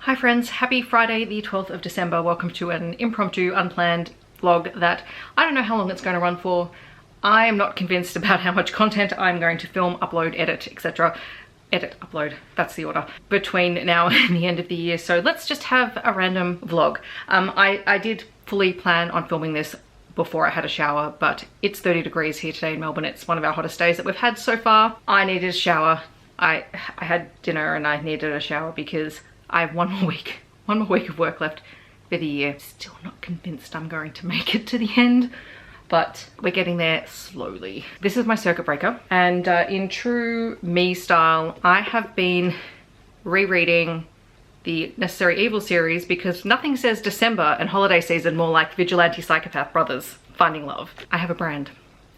Hi friends, happy Friday the 12th of December. Welcome to an impromptu, unplanned vlog that I don't know how long it's going to run for. I am not convinced about how much content I'm going to film, upload, edit, etc. Edit, upload, that's the order, between now and the end of the year. So let's just have a random vlog. I did fully plan on filming this before I had a shower, but it's 30 degrees here today in Melbourne. It's one of our hottest days that we've had so far. I needed a shower. I had dinner and I needed a shower because I have one more week of work left for the year. Still not convinced I'm going to make it to the end, but we're getting there slowly. This is my circuit breaker, and in true me style, I have been rereading the Necessary Evil series because nothing says December and holiday season more like vigilante psychopath brothers finding love. I have a brand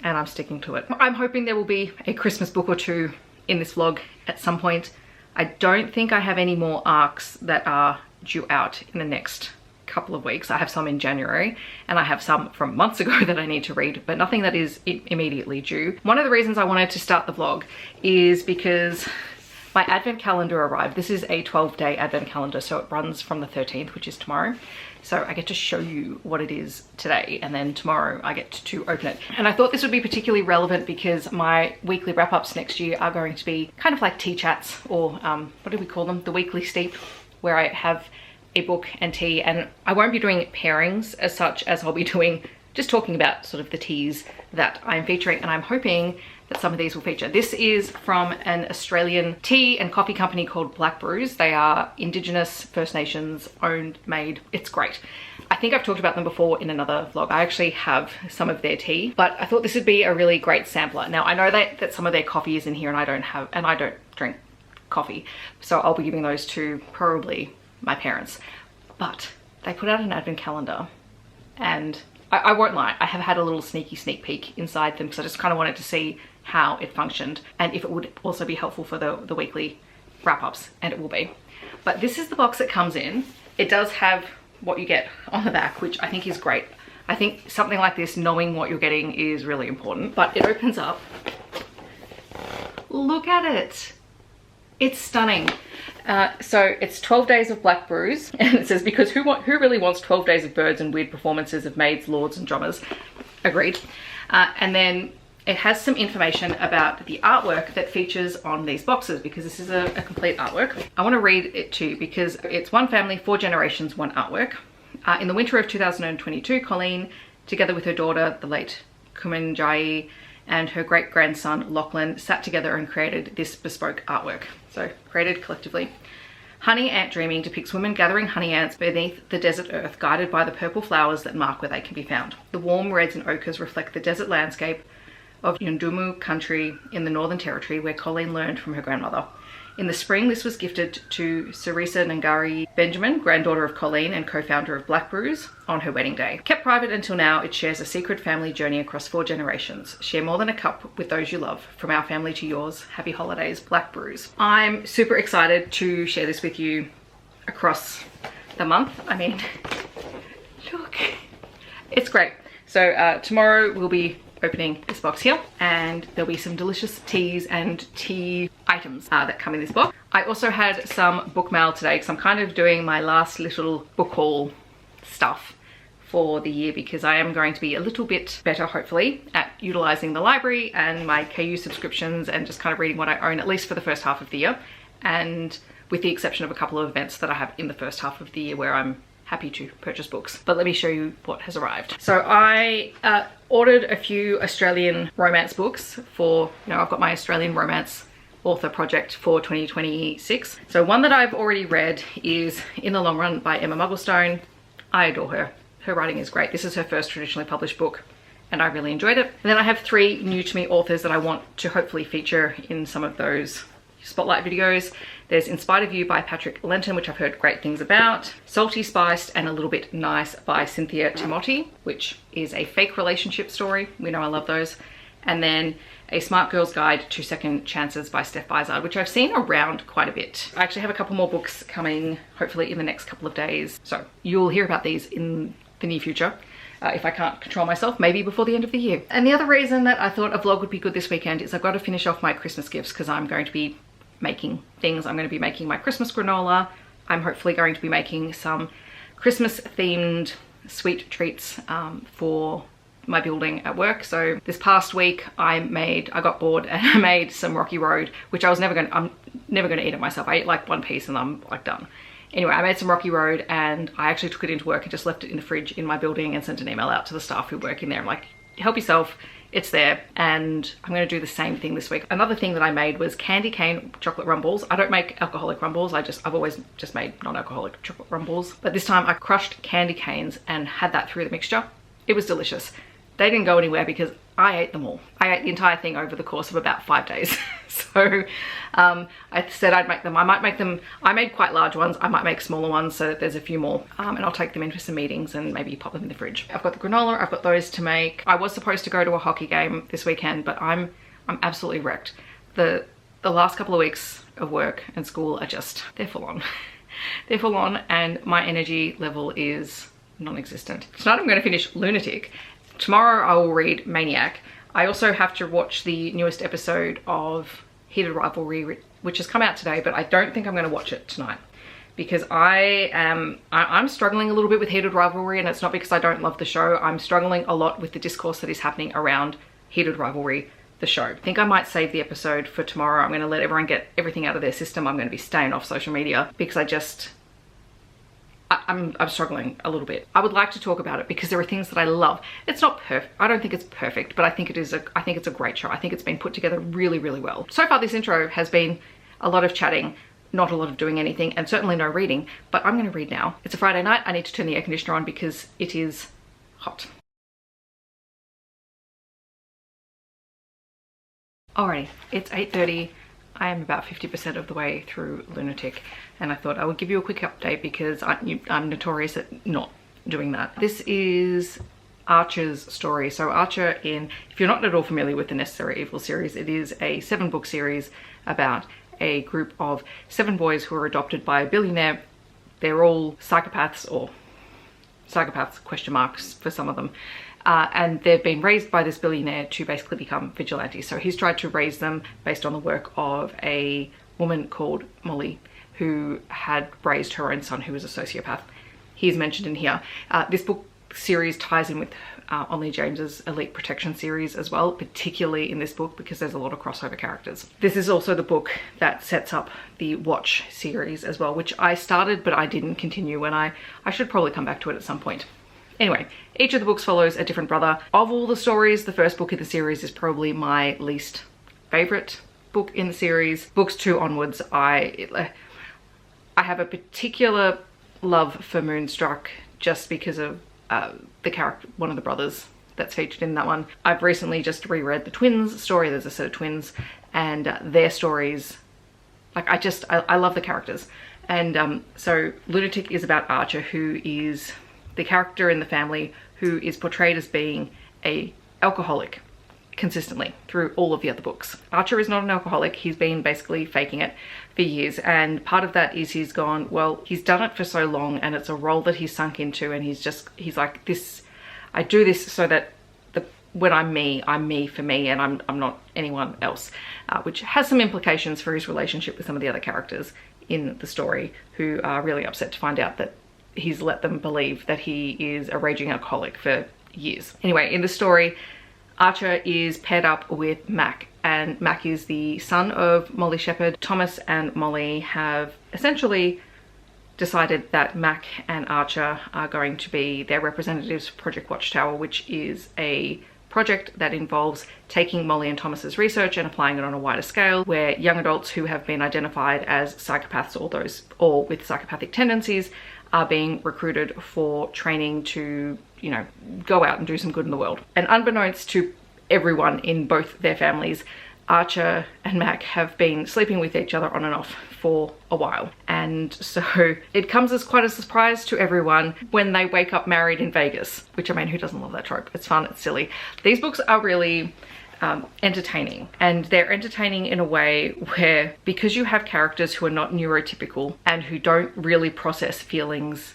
and I'm sticking to it. I'm hoping there will be a Christmas book or two in this vlog at some point. I don't think I have any more arcs that are due out in the next couple of weeks. I have some in January and I have some from months ago that I need to read, but nothing that is immediately due. One of the reasons I wanted to start the vlog is because my advent calendar arrived. This is a 12-day advent calendar, so it runs from the 13th, which is tomorrow. So I get to show you what it is today, and then tomorrow I get to open it. And I thought this would be particularly relevant because my weekly wrap-ups next year are going to be kind of like tea chats, or what do we call them? The weekly steep, where I have a book and tea, and I won't be doing pairings as such, as I'll be doing just talking about sort of the teas that I'm featuring, and I'm hoping that some of these will feature. This is from an Australian tea and coffee company called Black Brews. They are Indigenous First Nations owned, made. It's great. I think I've talked about them before in another vlog. I actually have some of their tea, but I thought this would be a really great sampler. Now I know that some of their coffee is in here and I don't drink coffee, so I'll be giving those to probably my parents. But they put out an advent calendar, and I won't lie, I have had a little sneak peek inside them because I just kind of wanted to see how it functioned and if it would also be helpful for the weekly wrap-ups, and it will be. But this is the box it comes in. It does have what you get on the back, which I think is great. I think something like this, knowing what you're getting, is really important. But it opens up. Look at it. It's stunning. So it's 12 days of Black Brews, and it says, because who really wants 12 days of birds and weird performances of maids, lords and drummers? Agreed. And then it has some information about the artwork that features on these boxes, because this is a complete artwork. I want to read it to you because it's one family, 4 generations, one artwork. In the winter of 2022, Colin, together with her daughter, the late Kumanjayi, and her great-grandson Lachlan, sat together and created this bespoke artwork. So created collectively. Honey Ant Dreaming depicts women gathering honey ants beneath the desert earth, guided by the purple flowers that mark where they can be found. The warm reds and ochres reflect the desert landscape of Yundumu country in the Northern Territory, where Colleen learned from her grandmother. In the spring, this was gifted to Sarisa Ngari Benjamin, granddaughter of Colleen and co-founder of Black Brews, on her wedding day. Kept private until now, it shares a secret family journey across 4 generations. Share more than a cup with those you love. From our family to yours, happy holidays, Black Brews. I'm super excited to share this with you across the month. I mean, look, it's great. So tomorrow we'll be opening this box here, and there'll be some delicious teas and tea items that come in this box. I also had some book mail today because I'm kind of doing my last little book haul stuff for the year, because I am going to be a little bit better, hopefully, at utilizing the library and my KU subscriptions and just kind of reading what I own, at least for the first half of the year, and with the exception of a couple of events that I have in the first half of the year where I'm happy to purchase books. But let me show you what has arrived. So I ordered a few Australian romance books for, I've got my Australian romance author project for 2026. So one that I've already read is In the Long Run by Emma Mugglestone. I adore her. Her writing is great. This is her first traditionally published book, and I really enjoyed it. And then I have 3 new to me authors that I want to hopefully feature in some of those spotlight videos. There's In Spite of You by Patrick Lenton, which I've heard great things about. Salty, Spiced and a Little Bit Nice by Cynthia Timoti, which is a fake relationship story. We know I love those. And then A Smart Girl's Guide to Second Chances by Steph Vizard, which I've seen around quite a bit. I actually have a couple more books coming, hopefully in the next couple of days. So you'll hear about these in the near future. If I can't control myself, maybe before the end of the year. And the other reason that I thought a vlog would be good this weekend is I've got to finish off my Christmas gifts, because I'm going to be making things. I'm going to be making my Christmas granola. I'm hopefully going to be making some Christmas themed sweet treats for my building at work. So this past week I got bored and I made some Rocky Road, which I'm never gonna eat it myself. I ate like one piece and I'm like done. Anyway, I made some Rocky Road and I actually took it into work and just left it in the fridge in my building and sent an email out to the staff who work in there. I'm like, help yourself, it's there. And I'm gonna do the same thing this week. Another thing that I made was candy cane chocolate rumbles. I don't make alcoholic rumbles. I've always just made non-alcoholic chocolate rumbles. But this time I crushed candy canes and had that through the mixture. It was delicious. They didn't go anywhere because I ate them all. I ate the entire thing over the course of about 5 days. So I said I'd make them. I might make them, I made quite large ones. I might make smaller ones so that there's a few more. And I'll take them in for some meetings and maybe pop them in the fridge. I've got the granola, I've got those to make. I was supposed to go to a hockey game this weekend, but I'm absolutely wrecked. The last couple of weeks of work and school are just, they're full on. They're full on and my energy level is non-existent. Tonight I'm going to finish Lunatic. Tomorrow I will read Maniac. I also have to watch the newest episode of Heated Rivalry, which has come out today, but I don't think I'm going to watch it tonight because I'm struggling a little bit with Heated Rivalry, and it's not because I don't love the show. I'm struggling a lot with the discourse that is happening around Heated Rivalry, the show. I think I might save the episode for tomorrow. I'm going to let everyone get everything out of their system. I'm going to be staying off social media because I'm struggling a little bit. I would like to talk about it because there are things that I love. It's not perfect. I don't think it's perfect, but I think it's a great show. I think it's been put together really, really well. So far this intro has been a lot of chatting, not a lot of doing anything, and certainly no reading, but I'm gonna read now. It's a Friday night. I need to turn the air conditioner on because it is hot. Alrighty, it's 8:30. I am about 50% of the way through Lunatic, and I thought I would give you a quick update because I'm notorious at not doing that. This is Archer's story. So Archer, if you're not at all familiar with the Necessary Evil series, it is a 7-book series about a group of 7 boys who are adopted by a billionaire. They're all psychopaths, or psychopaths question marks for some of them. And they've been raised by this billionaire to basically become vigilantes. So he's tried to raise them based on the work of a woman called Molly, who had raised her own son who was a sociopath. He's mentioned in here. This book series ties in with Onley James's Elite Protection series as well, particularly in this book because there's a lot of crossover characters. This is also the book that sets up the Watch series as well, which I started but I didn't continue, and I should probably come back to it at some point. Anyway, each of the books follows a different brother. Of all the stories, the first book in the series is probably my least favorite book in the series. Books 2 onwards, I have a particular love for Moonstruck just because of the character, one of the brothers that's featured in that one. I've recently just reread the twins story. There's a set of twins and their stories, like I love the characters. And so Lunatic is about Archer, who is the character in the family who is portrayed as being a alcoholic consistently through all of the other books. Archer is not an alcoholic. He's been basically faking it for years, and part of that is he's gone, well, he's done it for so long and it's a role that he's sunk into, and he's like, this, I do this so that when I'm me for me, and I'm not anyone else, which has some implications for his relationship with some of the other characters in the story, who are really upset to find out that he's let them believe that he is a raging alcoholic for years. Anyway, in the story, Archer is paired up with Mac, and Mac is the son of Molly Shepherd. Thomas and Molly have essentially decided that Mac and Archer are going to be their representatives for Project Watchtower, which is a project that involves taking Molly and Thomas's research and applying it on a wider scale, where young adults who have been identified as psychopaths or with psychopathic tendencies are being recruited for training to, you know, go out and do some good in the world. And unbeknownst to everyone in both their families, Archer and Mac have been sleeping with each other on and off for a while. And so it comes as quite a surprise to everyone when they wake up married in Vegas, which, I mean, who doesn't love that trope? It's fun, it's silly. These books are really entertaining, and they're entertaining in a way where, because you have characters who are not neurotypical and who don't really process feelings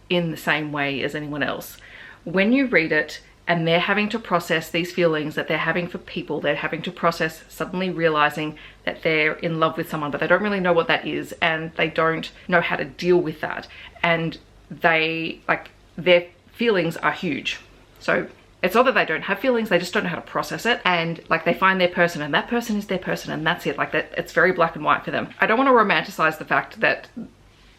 in the same way as anyone else, when you read it and they're having to process these feelings that they're having for people. They're having to process suddenly realizing that they're in love with someone, but they don't really know what that is, and they don't know how to deal with that. And they, like, their feelings are huge. So it's not that they don't have feelings, they just don't know how to process it. And like, they find their person, and that person is their person, and that's it. Like, that, it's very black and white for them. I don't want to romanticize the fact that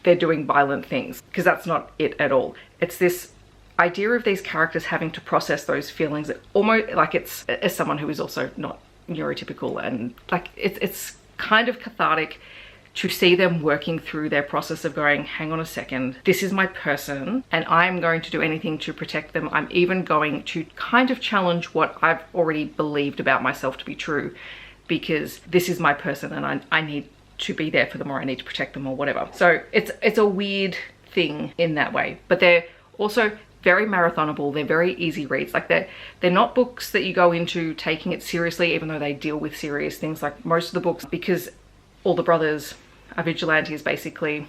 they're doing violent things, because that's not it at all. It's this idea of these characters having to process those feelings, that almost like, it's, as someone who is also not neurotypical, and like, it's kind of cathartic to see them working through their process of going, hang on a second, this is my person, and I'm going to do anything to protect them. I'm even going to kind of challenge what I've already believed about myself to be true, because this is my person, and I need to be there for them, or I need to protect them, or whatever. So it's a weird thing in that way, but they're also very marathonable. They're very easy reads. Like, they're not books that you go into taking it seriously, even though they deal with serious things like most of the books, because all the brothers are vigilantes, basically,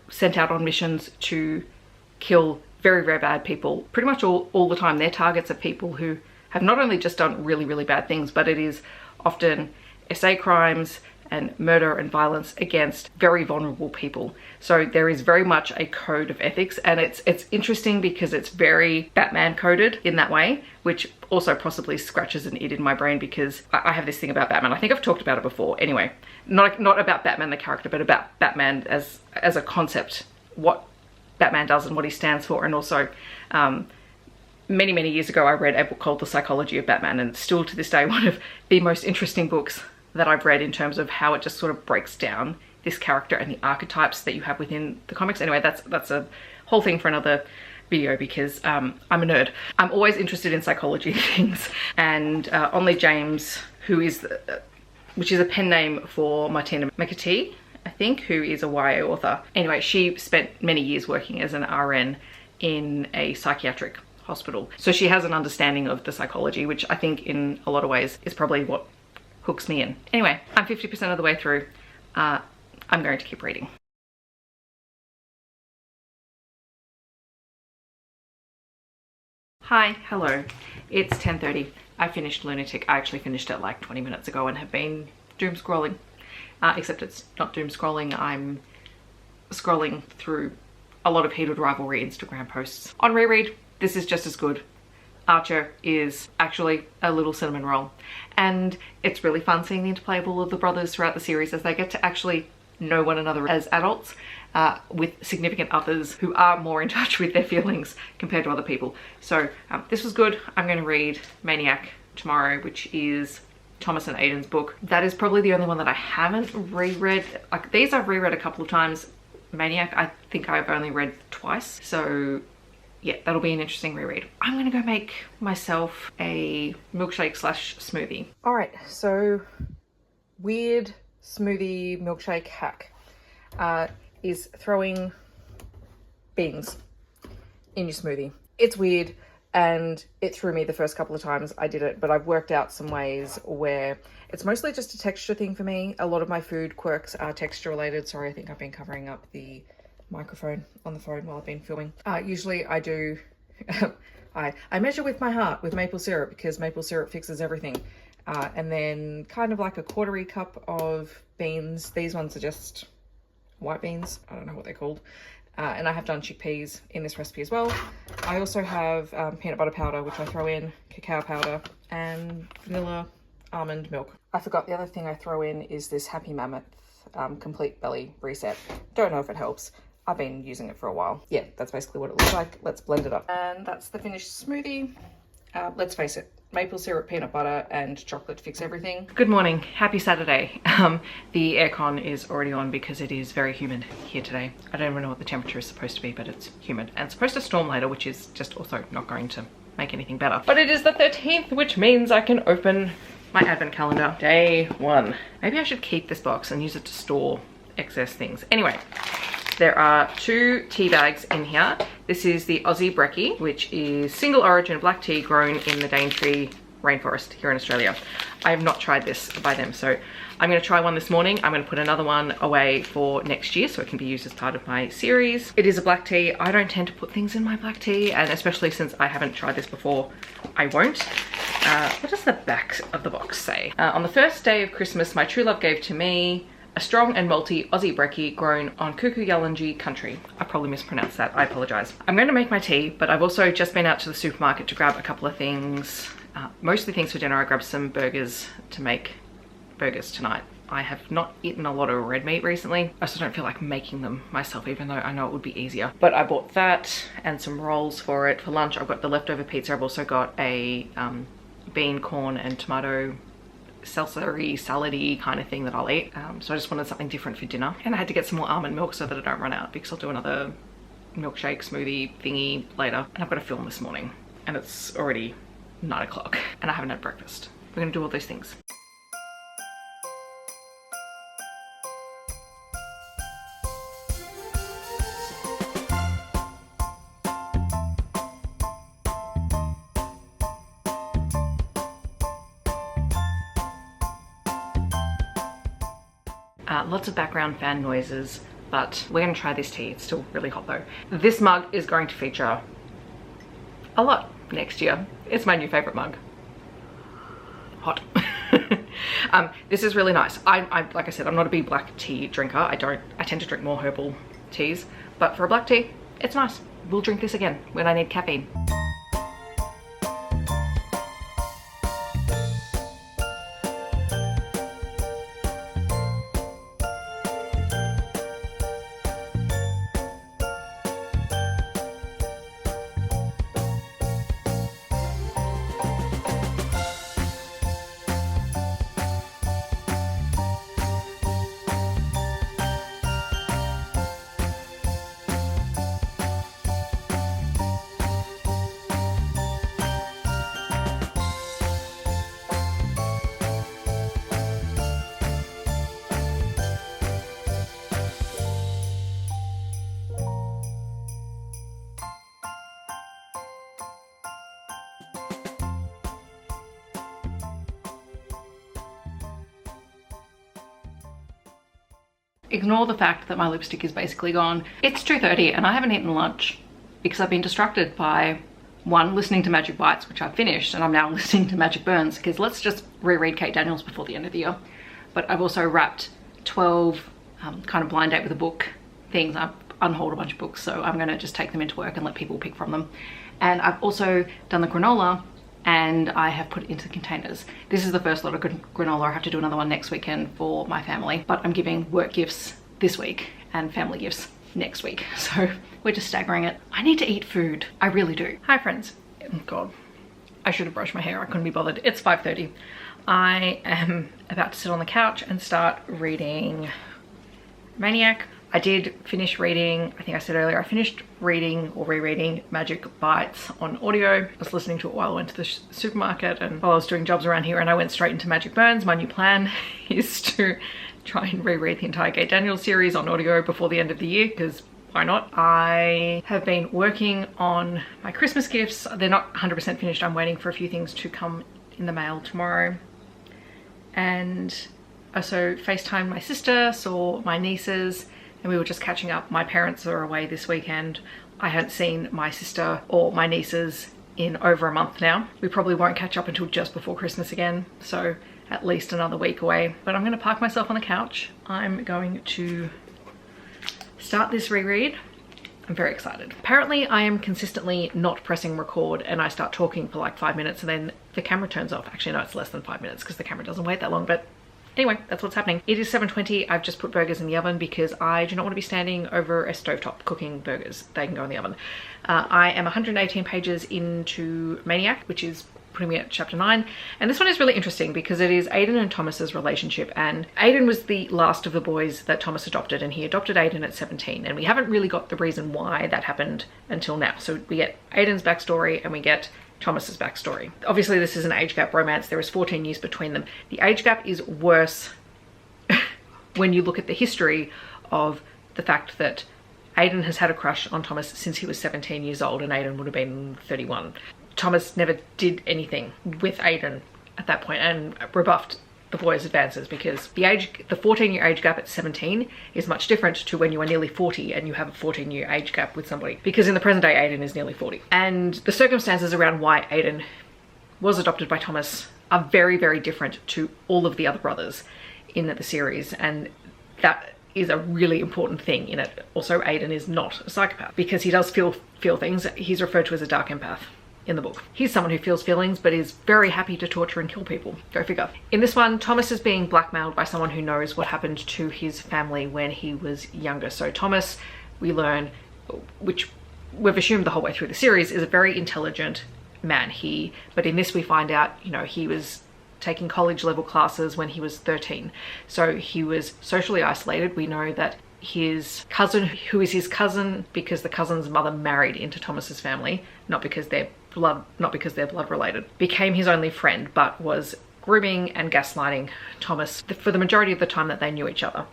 sent out on missions to kill very, very bad people. Pretty much all the time, their targets are people who have not only just done really, really bad things, but it is often SA crimes and murder and violence against very vulnerable people. So there is very much a code of ethics, and it's interesting because it's very Batman coded in that way, which also possibly scratches an id in my brain, because I have this thing about Batman. I think I've talked about it before. Anyway, not about Batman the character, but about Batman as a concept, what Batman does and what he stands for. And also, many, many years ago, I read a book called The Psychology of Batman, and still to this day, one of the most interesting books that I've read in terms of how it just sort of breaks down this character and the archetypes that you have within the comics. Anyway, that's a whole thing for another video, because I'm a nerd. I'm always interested in psychology things. And Onley James, which is a pen name for Martina McAtee, I think, who is a YA author. Anyway, she spent many years working as an RN in a psychiatric hospital. So she has an understanding of the psychology, which I think in a lot of ways is probably what hooks me in. Anyway, I'm 50% of the way through. I'm going to keep reading. Hi, hello. It's 10:30. I finished Lunatic. I actually finished it like 20 minutes ago and have been doom scrolling. Except it's not doom scrolling. I'm scrolling through a lot of heated rivalry Instagram posts. On reread, this is just as good. Archer is actually a little cinnamon roll, and it's really fun seeing the interplay of all of the brothers throughout the series as they get to actually know one another as adults, with significant others who are more in touch with their feelings compared to other people. So this was good. I'm going to read Maniac tomorrow, which is Thomas and Aiden's book. That is probably the only one that I haven't reread. Like, these I've reread a couple of times. Maniac, I think I've only read twice. So yeah, that'll be an interesting reread. I'm gonna go make myself a milkshake / smoothie. All right, so weird smoothie milkshake hack is throwing beans in your smoothie. It's weird, and it threw me the first couple of times I did it, but I've worked out some ways where it's mostly just a texture thing for me. A lot of my food quirks are texture related. Sorry, I think I've been covering up the microphone on the phone while I've been filming. Usually I do, I measure with my heart with maple syrup, because maple syrup fixes everything. And then kind of like a 1/4 cup of beans. These ones are just white beans. I don't know what they're called. And I have done chickpeas in this recipe as well. I also have peanut butter powder, which I throw in, cacao powder, and vanilla almond milk. I forgot the other thing I throw in is this Happy Mammoth complete belly reset. Don't know if it helps. I've been using it for a while. Yeah, that's basically what it looks like. Let's blend it up. And that's the finished smoothie. Let's face it, maple syrup, peanut butter, and chocolate fix everything. Good morning, happy Saturday. The aircon is already on because it is very humid here today. I don't even know what the temperature is supposed to be, but it's humid. And it's supposed to storm later, which is just also not going to make anything better. But it is the 13th, which means I can open my advent calendar. Day 1. Maybe I should keep this box and use it to store excess things. Anyway, there are 2 tea bags in here. This is the Aussie Brekkie, which is single origin black tea grown in the Daintree rainforest here in Australia. I have not tried this by them, so I'm going to try one this morning. I'm going to put another one away for next year so it can be used as part of my series. It is a black tea. I don't tend to put things in my black tea, and especially since I haven't tried this before, I won't. What does the back of the box say? On the first day of Christmas, my true love gave to me a strong and malty Aussie brekkie grown on Country. I probably mispronounced that. I apologise. I'm going to make my tea, but I've also just been out to the supermarket to grab a couple of things. Mostly things for dinner. I grabbed some burgers to make burgers tonight. I have not eaten a lot of red meat recently. I just don't feel like making them myself, even though I know it would be easier. But I bought that and some rolls for it. For lunch, I've got the leftover pizza. I've also got a bean, corn and tomato salsa-y, salad-y kind of thing that I'll eat. So I just wanted something different for dinner. And I had to get some more almond milk so that I don't run out, because I'll do another milkshake smoothie thingy later. And I've got to film this morning and it's already 9 o'clock and I haven't had breakfast. We're gonna do all those things. Lots of background fan noises, but we're gonna try this tea. It's still really hot though. This mug is going to feature a lot next year. It's my new favorite mug. Hot. This is really nice. I like I said, I'm not a big black tea drinker. I tend to drink more herbal teas, but for a black tea, it's nice. We'll drink this again when I need caffeine. Ignore the fact that my lipstick is basically gone. It's 2:30 and I haven't eaten lunch because I've been distracted by, one, listening to Magic Bites, which I've finished, and I'm now listening to Magic Burns, because let's just reread Kate Daniels before the end of the year. But I've also wrapped 12 kind of blind date with a book things. I've unhauled a bunch of books, so I'm gonna just take them into work and let people pick from them. And I've also done the granola, and I have put it into the containers. This is the first lot of granola. I have to do another one next weekend for my family, but I'm giving work gifts this week and family gifts next week, so we're just staggering it. I need to eat food. I really do. Hi friends. Oh god, I should have brushed my hair. I couldn't be bothered. It's 5:30. I am about to sit on the couch and start reading Maniac. I did finish reading, I think I said earlier, I finished reading or rereading Magic Bites on audio. I was listening to it while I went to the supermarket and while I was doing jobs around here, and I went straight into Magic Burns. My new plan is to try and reread the entire Kate Daniels series on audio before the end of the year, because why not? I have been working on my Christmas gifts. They're not 100% finished. I'm waiting for a few things to come in the mail tomorrow. And I also FaceTimed my sister, saw my nieces, and we were just catching up. My parents are away this weekend. I hadn't seen my sister or my nieces in over a month now. We probably won't catch up until just before Christmas again, so at least another week away. But I'm gonna park myself on the couch. I'm going to start this reread. I'm very excited. Apparently I am consistently not pressing record and I start talking for like 5 minutes and then the camera turns off. Actually no, it's less than 5 minutes because the camera doesn't wait that long, but anyway, that's what's happening. It is 7:20. I've just put burgers in the oven because I do not want to be standing over a stovetop cooking burgers. They can go in the oven. I am 118 pages into Maniac, which is putting me at chapter 9. And this one is really interesting because it is Aiden and Thomas's relationship. And Aiden was the last of the boys that Thomas adopted, and he adopted Aiden at 17. And we haven't really got the reason why that happened until now. So we get Aiden's backstory and we get Thomas's backstory. Obviously this is an age gap romance. There is 14 years between them. The age gap is worse when you look at the history of the fact that Aiden has had a crush on Thomas since he was 17 years old and Aiden would have been 31. Thomas never did anything with Aidan at that point and rebuffed the boys' advances, because the 14-year age gap at 17 is much different to when you are nearly 40 and you have a 14-year age gap with somebody, because in the present day Aidan is nearly 40. And the circumstances around why Aidan was adopted by Thomas are very, very different to all of the other brothers in the series, and that is a really important thing in it. Also, Aidan is not a psychopath because he does feel things. He's referred to as a dark empath in the book. He's someone who feels feelings but is very happy to torture and kill people. Go figure. In this one, Thomas is being blackmailed by someone who knows what happened to his family when he was younger. So Thomas, we learn, which we've assumed the whole way through the series, is a very intelligent man. But in this we find out, you know, he was taking college level classes when he was 13. So he was socially isolated. We know that his cousin, who is his cousin because the cousin's mother married into Thomas's family, not because they're blood related, became his only friend, but was grooming and gaslighting Thomas for the majority of the time that they knew each other.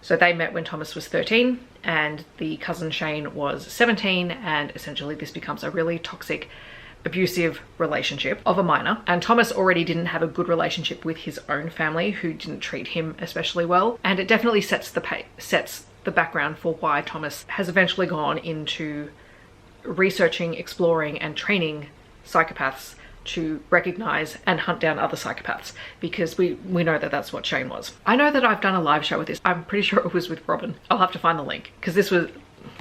So they met when Thomas was 13 and the cousin Shane was 17, and essentially this becomes a really toxic, abusive relationship of a minor. And Thomas already didn't have a good relationship with his own family, who didn't treat him especially well, and it definitely sets the background for why Thomas has eventually gone into researching, exploring and training psychopaths to recognize and hunt down other psychopaths, because we know that that's what Shane was. I know that I've done a live show with this. I'm pretty sure it was with Robin. I'll have to find the link, because this was,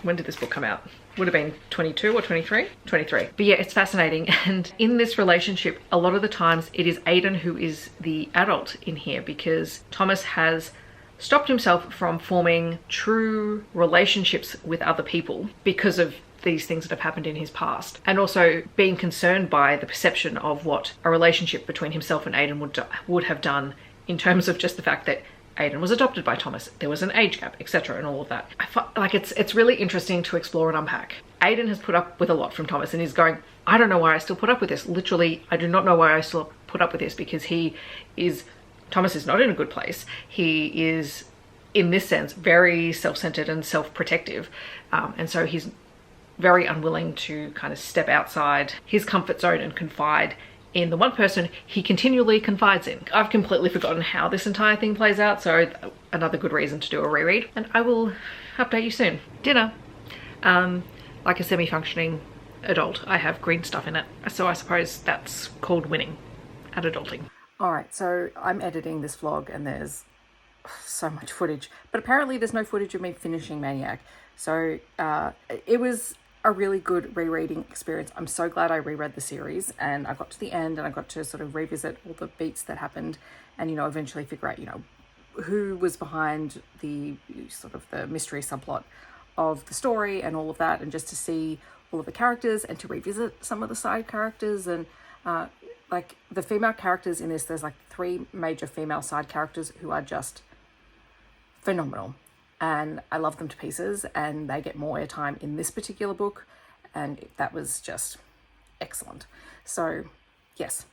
when did this book come out? Would have been 22 or 23? 23. But yeah, it's fascinating. And in this relationship, a lot of the times it is Aidan who is the adult in here, because Thomas has stopped himself from forming true relationships with other people because of these things that have happened in his past, and also being concerned by the perception of what a relationship between himself and Aidan would have done, in terms of just the fact that Aidan was adopted by Thomas, there was an age gap, etc., and all of that. I find like it's really interesting to explore and unpack. Aidan has put up with a lot from Thomas and is going, I don't know why I still put up with this. Literally, I do not know why I still put up with this, because Thomas is not in a good place. He is, in this sense, very self-centered and self-protective, and so he's very unwilling to kind of step outside his comfort zone and confide in the one person he continually confides in. I've completely forgotten how this entire thing plays out, so another good reason to do a reread, and I will update you soon. Dinner. Like a semi-functioning adult, I have green stuff in it, so I suppose that's called winning at adulting. Alright, so I'm editing this vlog and there's so much footage, but apparently there's no footage of me finishing Maniac, so it was a really good rereading experience. I'm so glad I reread the series and I got to the end and I got to sort of revisit all the beats that happened and, you know, eventually figure out, you know, who was behind the sort of the mystery subplot of the story and all of that, and just to see all of the characters and to revisit some of the side characters and like the female characters in this. There's like 3 major female side characters who are just phenomenal. And I love them to pieces, and they get more airtime in this particular book, and that was just excellent. So yes,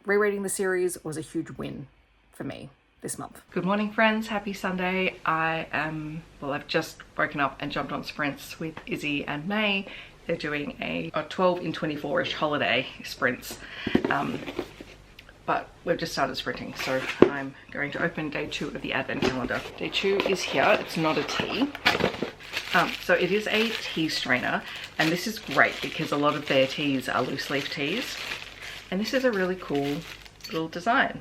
rereading the series was a huge win for me this month. Good morning, friends. Happy Sunday. I've just woken up and jumped on sprints with Izzy and May. They're doing a 12 in 24-ish holiday sprints. But we've just started sprinting, so I'm going to open day 2 of the advent calendar. Day 2 is here. It's not a tea. So it is a tea strainer, and this is great because a lot of their teas are loose leaf teas, and this is a really cool little design.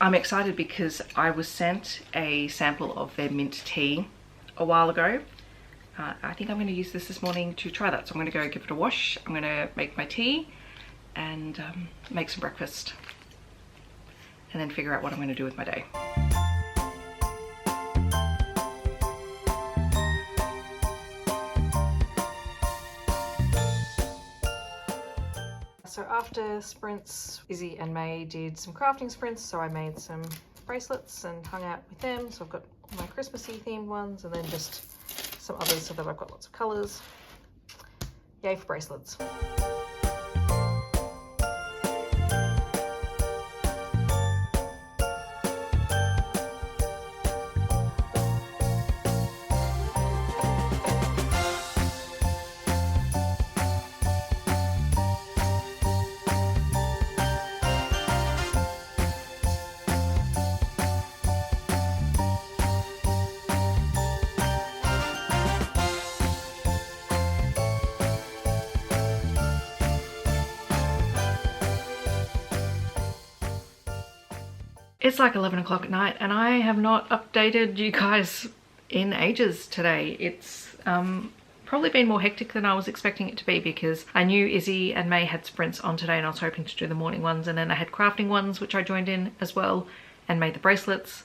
I'm excited because I was sent a sample of their mint tea a while ago. I think I'm going to use this morning to try that, so I'm going to go give it a wash. I'm going to make my tea and make some breakfast, and then figure out what I'm going to do with my day. So after sprints, Izzy and May did some crafting sprints, so I made some bracelets and hung out with them. So I've got my Christmassy themed ones and then just some others so that I've got lots of colours. Yay for bracelets. It's like 11 o'clock at night and I have not updated you guys in ages today. It's probably been more hectic than I was expecting it to be, because I knew Izzy and May had sprints on today and I was hoping to do the morning ones, and then I had crafting ones which I joined in as well and made the bracelets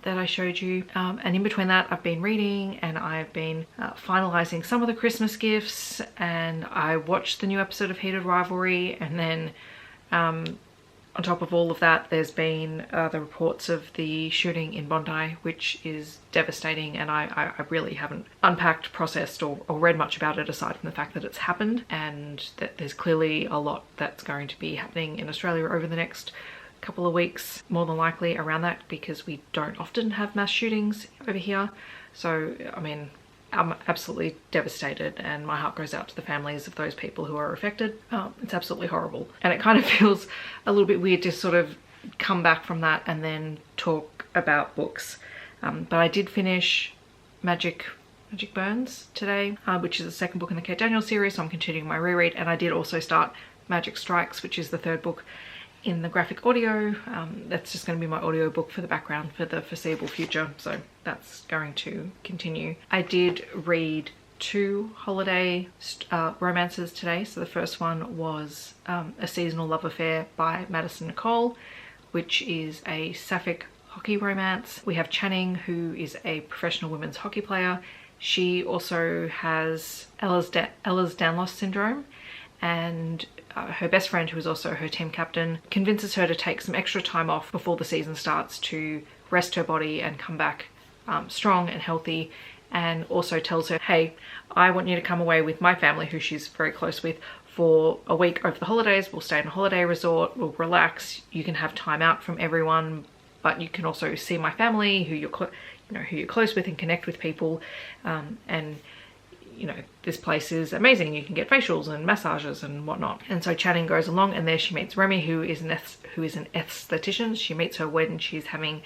that I showed you, and in between that I've been reading and I've been finalizing some of the Christmas gifts, and I watched the new episode of Heated Rivalry, and then on top of all of that there's been the reports of the shooting in Bondi, which is devastating, and I really haven't unpacked, processed or read much about it aside from the fact that it's happened, and that there's clearly a lot that's going to be happening in Australia over the next couple of weeks, more than likely around that, because we don't often have mass shootings over here. So I mean, I'm absolutely devastated and my heart goes out to the families of those people who are affected. It's absolutely horrible, and it kind of feels a little bit weird to sort of come back from that and then talk about books, but I did finish Magic Burns today, which is the second book in the Kate Daniels series, so I'm continuing my reread, and I did also start Magic Strikes, which is the third book in the graphic audio. That's just going to be my audio book for the background for the foreseeable future, so that's going to continue. I did read 2 holiday romances today. So the first one was A Seasonal Love Affair by Madison Nicole, which is a sapphic hockey romance. We have Channing, who is a professional women's hockey player. She also has Ehlers-Danlos syndrome, and her best friend, who is also her team captain, convinces her to take some extra time off before the season starts to rest her body and come back strong and healthy, and also tells her, hey, I want you to come away with my family, who she's very close with, for a week over the holidays. We'll stay in a holiday resort, we'll relax, you can have time out from everyone, but you can also see my family, who you're close with, and connect with people, and you know, this place is amazing. You can get facials and massages and whatnot. And so Channing goes along, and there she meets Remy, who is an esthetician. She meets her when she's having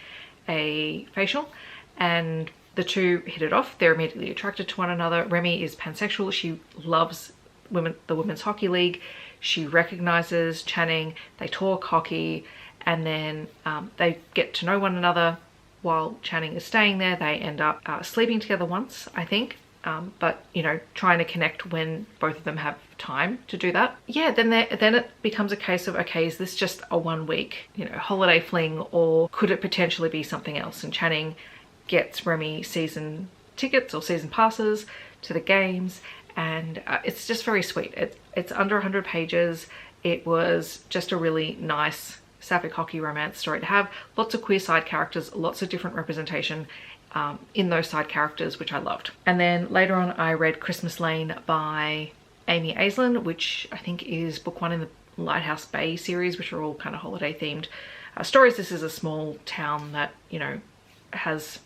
a facial, and the two hit it off. They're immediately attracted to one another. Remy is pansexual. She loves the Women's Hockey League. She recognizes Channing. They talk hockey, and then they get to know one another while Channing is staying there. They end up sleeping together once, I think. But you know, trying to connect when both of them have time to do that. Yeah, then it becomes a case of, okay, is this just a 1 week, you know, holiday fling, or could it potentially be something else? And Channing gets Remy season tickets or season passes to the games, and it's just very sweet. It's under 100 pages. It was just a really nice sapphic hockey romance story to have. Lots of queer side characters, lots of different representation in those side characters, which I loved. And then later on I read Christmas Lane by Amy Aislin, which I think is book 1 in the Lighthouse Bay series, which are all kind of holiday themed stories. This is a small town that, you know, has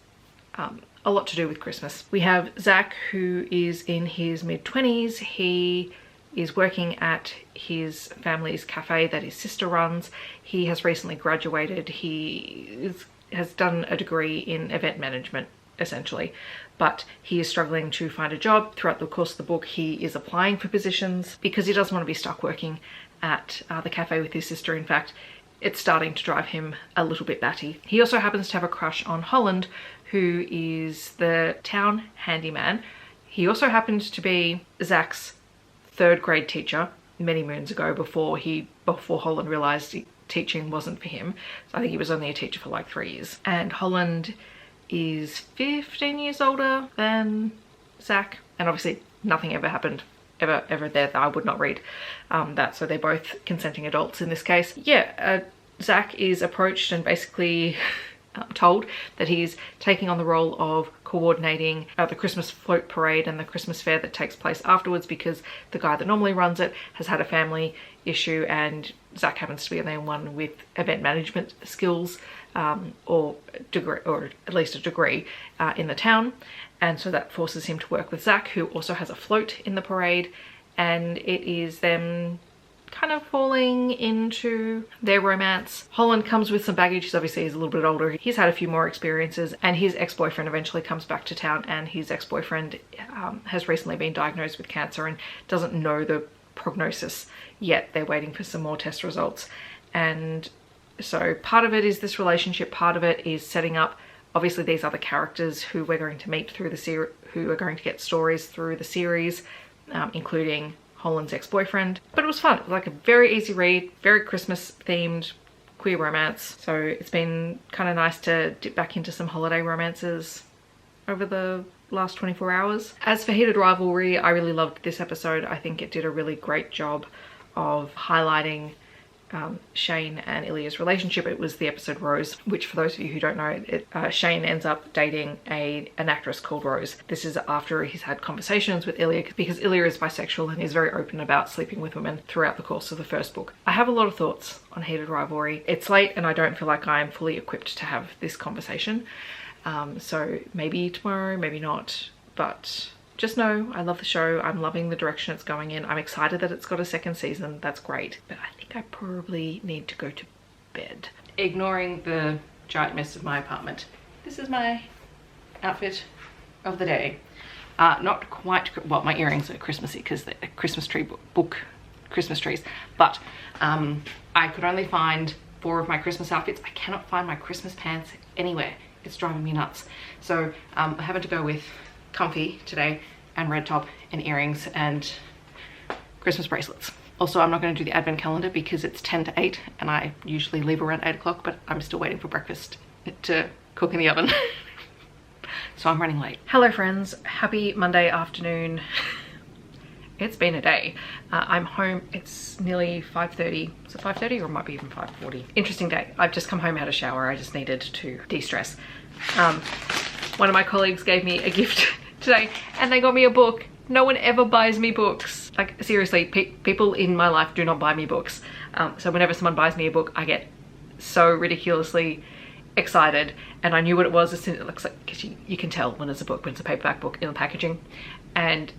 a lot to do with Christmas. We have Zach, who is in his mid-20s. He is working at his family's cafe that his sister runs. He has recently graduated. He has done a degree in event management, essentially, but he is struggling to find a job. Throughout the course of the book, he is applying for positions because he doesn't want to be stuck working at the cafe with his sister. In fact, it's starting to drive him a little bit batty. He also happens to have a crush on Holland, who is the town handyman. He also happens to be Zach's 3rd grade teacher many moons ago, before Holland realized teaching wasn't for him. So I think he was only a teacher for like 3 years. And Holland is 15 years older than Zach, and obviously nothing ever happened ever there that I would not read that, so they're both consenting adults in this case. Yeah, Zach is approached and basically told that he's taking on the role of coordinating the Christmas float parade and the Christmas fair that takes place afterwards, because the guy that normally runs it has had a family issue, and Zach happens to be the only one with event management skills or at least a degree in the town, and so that forces him to work with Zach, who also has a float in the parade, and it is them kind of falling into their romance. Holland comes with some baggage. He's obviously a little bit older. He's had a few more experiences, and his ex-boyfriend eventually comes back to town, and his ex-boyfriend has recently been diagnosed with cancer and doesn't know the prognosis yet. They're waiting for some more test results, and So part of it is this relationship, part of it is setting up obviously these other characters who we're going to meet through the series, who are going to get stories through the series, including Holland's ex-boyfriend. But it was fun. It was like a very easy read, very Christmas themed queer romance. So it's been kind of nice to dip back into some holiday romances over the last 24 hours. As for Heated Rivalry, I really loved this episode. I think it did a really great job of highlighting Shane and Ilya's relationship. It was the episode Rose, which for those of you who don't know, Shane ends up dating an actress called Rose. This is after he's had conversations with Ilya, because Ilya is bisexual and is very open about sleeping with women throughout the course of the first book. I have a lot of thoughts on Heated Rivalry. It's late and I don't feel like I am fully equipped to have this conversation. So maybe tomorrow, maybe not, but just know I love the show. I'm loving the direction it's going in. I'm excited that it's got a second season. That's great. But I think I probably need to go to bed. Ignoring the giant mess of my apartment, this is my outfit of the day. Not quite, well, my earrings are Christmassy because they're a Christmas tree book, Christmas trees. But I could only find 4 of my Christmas outfits. I cannot find my Christmas pants anywhere. It's driving me nuts. So I'm having to go with comfy today and red top and earrings and Christmas bracelets. Also, I'm not going to do the advent calendar because it's 10 to 8 and I usually leave around 8 o'clock, but I'm still waiting for breakfast to cook in the oven. So I'm running late. Hello friends, happy Monday afternoon. It's been a day. I'm home, it's nearly 5:30. Is it 5:30 or it might be even 5:40? Interesting day. I've just come home, had a shower. I just needed to de-stress. One of my colleagues gave me a gift today and they got me a book. No one ever buys me books. Like seriously, people in my life do not buy me books. So whenever someone buys me a book, I get so ridiculously excited. And I knew what it was as soon as it looks like, because you can tell when it's a book, when it's a paperback book in the packaging. And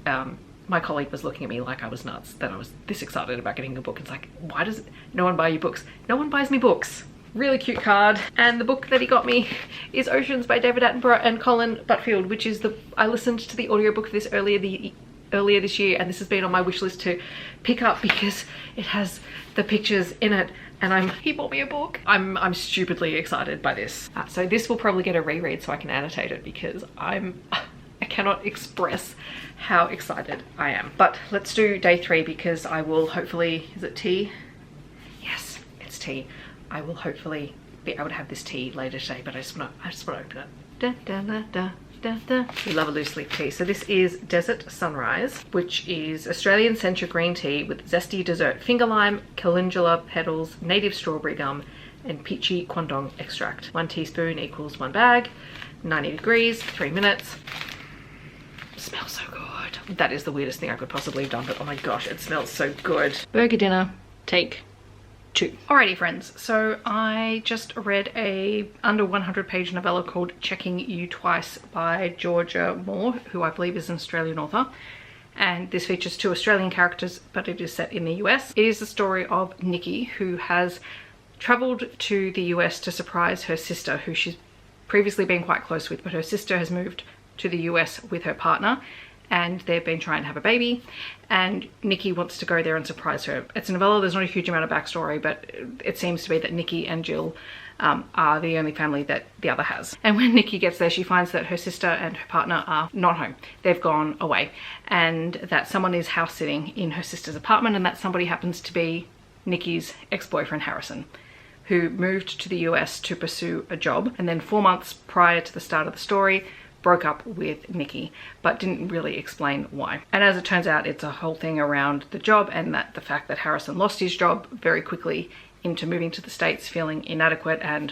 my colleague was looking at me like I was nuts, that I was this excited about getting a book. It's like, why does no one buy you books? No one buys me books. Really cute card. And the book that he got me is Oceans by David Attenborough and Colin Butfield, which is I listened to the audiobook of this earlier this year, and this has been on my wish list to pick up because it has the pictures in it. And he bought me a book. I'm stupidly excited by this. So this will probably get a reread so I can annotate it, because I cannot express how excited I am. But let's do day 3, because I will hopefully, is it tea? Yes, it's tea. I will hopefully be able to have this tea later today, but I just want to open it. Da, da, da, da. Da, da. We love a loose leaf tea. So this is Desert Sunrise, which is Australian Sencha green tea with zesty dessert finger lime, calendula petals, native strawberry gum, and peachy Kwandong extract. 1 teaspoon equals 1 bag. 90 degrees, 3 minutes. Smells so good. That is the weirdest thing I could possibly have done, but oh my gosh, it smells so good. Burger dinner, take 2. Alrighty friends, so I just read a under 100-page novella called Checking You Twice by Georgia Moore, who I believe is an Australian author. And this features 2 Australian characters, but it is set in the US. It is the story of Nikki, who has travelled to the US to surprise her sister, who she's previously been quite close with, but her sister has moved to the US with her partner, and they've been trying to have a baby, and Nikki wants to go there and surprise her. It's a novella, there's not a huge amount of backstory, but it seems to be that Nikki and Jill are the only family that the other has. And when Nikki gets there, she finds that her sister and her partner are not home. They've gone away, and that someone is house sitting in her sister's apartment, and that somebody happens to be Nikki's ex-boyfriend Harrison, who moved to the US to pursue a job, and then 4 months prior to the start of the story broke up with Nikki, but didn't really explain why. And as it turns out, it's a whole thing around the job, and that the fact that Harrison lost his job very quickly into moving to the States, feeling inadequate and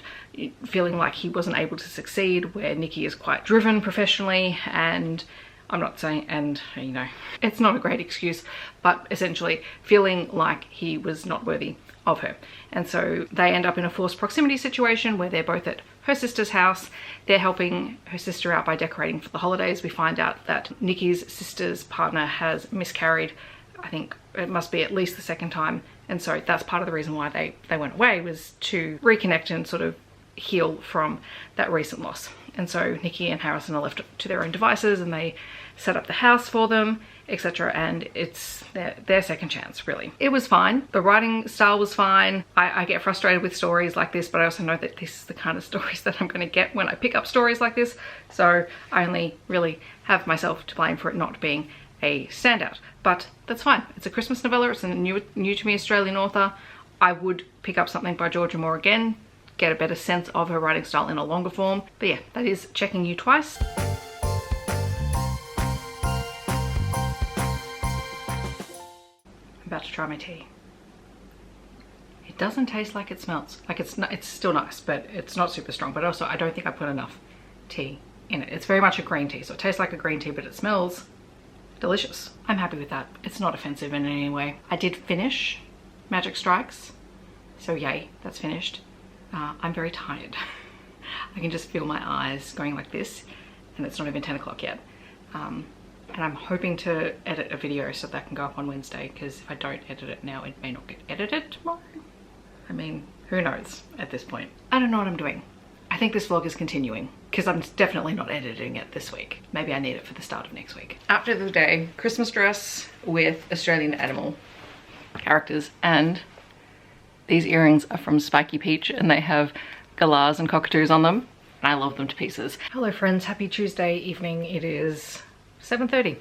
feeling like he wasn't able to succeed, where Nikki is quite driven professionally, and I'm not saying, and you know, it's not a great excuse, but essentially feeling like he was not worthy of her. And so they end up in a forced proximity situation where they're both at her sister's house. They're helping her sister out by decorating for the holidays. We find out that Nikki's sister's partner has miscarried. I think it must be at least the 2nd time. And so that's part of the reason why they went away, was to reconnect and sort of heal from that recent loss. And so Nikki and Harrison are left to their own devices, and they set up the house for them. etc. And it's their second chance, really. It was fine. The writing style was fine. I get frustrated with stories like this, but I also know that this is the kind of stories that I'm going to get when I pick up stories like this. So I only really have myself to blame for it not being a standout, but that's fine. It's a Christmas novella. It's a new to me Australian author. I would pick up something by Georgia Moore again, get a better sense of her writing style in a longer form. But yeah, that is Checking You Twice. I'm about to try my tea. It doesn't taste like it smells. Like it's still nice, but it's not super strong. But also I don't think I put enough tea in it. It's very much a green tea, so it tastes like a green tea, but it smells delicious. I'm happy with that. It's not offensive in any way. I did finish Magic Strikes, so yay, that's finished. I'm very tired. I can just feel my eyes going like this, and it's not even 10 o'clock yet. And I'm hoping to edit a video so that can go up on Wednesday, because if I don't edit it now, it may not get edited tomorrow. I mean, who knows at this point. I don't know what I'm doing. I think this vlog is continuing, because I'm definitely not editing it this week. Maybe I need it for the start of next week. Outfit of the day, Christmas dress with Australian animal characters, and these earrings are from Spiky Peach and they have galahs and cockatoos on them, and I love them to pieces. Hello friends, happy Tuesday evening. It is 7:30.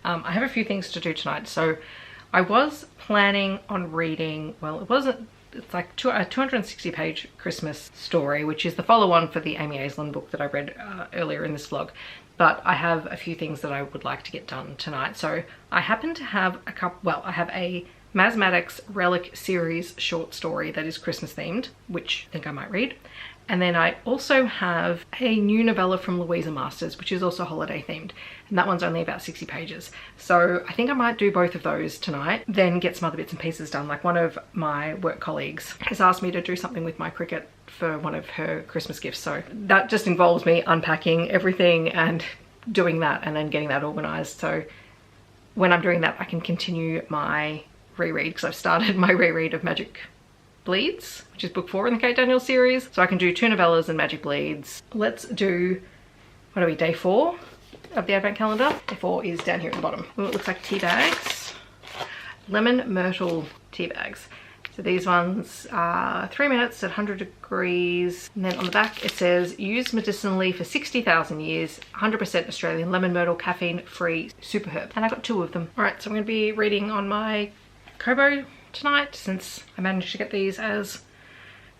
I have a few things to do tonight. So I was planning on reading, well, it's like a 260 page Christmas story, which is the follow-on for the Amy Aislin book that I read earlier in this vlog. But I have a few things that I would like to get done tonight. So I happen to have a couple, well, I have a Maddox RELIC series short story that is Christmas themed, which I think I might read. And then I also have a new novella from Louisa Masters, which is also holiday themed. And that one's only about 60 pages. So I think I might do both of those tonight, then get some other bits and pieces done. Like one of my work colleagues has asked me to do something with my cricket for one of her Christmas gifts. So that just involves me unpacking everything and doing that and then getting that organized. So when I'm doing that, I can continue my reread, because I've started my reread of Magic Bleeds, which is book 4 in the Kate Daniels series. So I can do 2 novellas and Magic Bleeds. Let's do, what are we, day 4 of the advent calendar? Day 4 is down here at the bottom. Ooh, it looks like tea bags. Lemon Myrtle tea bags. So these ones are 3 minutes at 100 degrees. And then on the back it says, used medicinally for 60,000 years, 100% Australian lemon myrtle, caffeine free, super herb. And I got 2 of them. All right, so I'm gonna be reading on my Kobo tonight, since I managed to get these as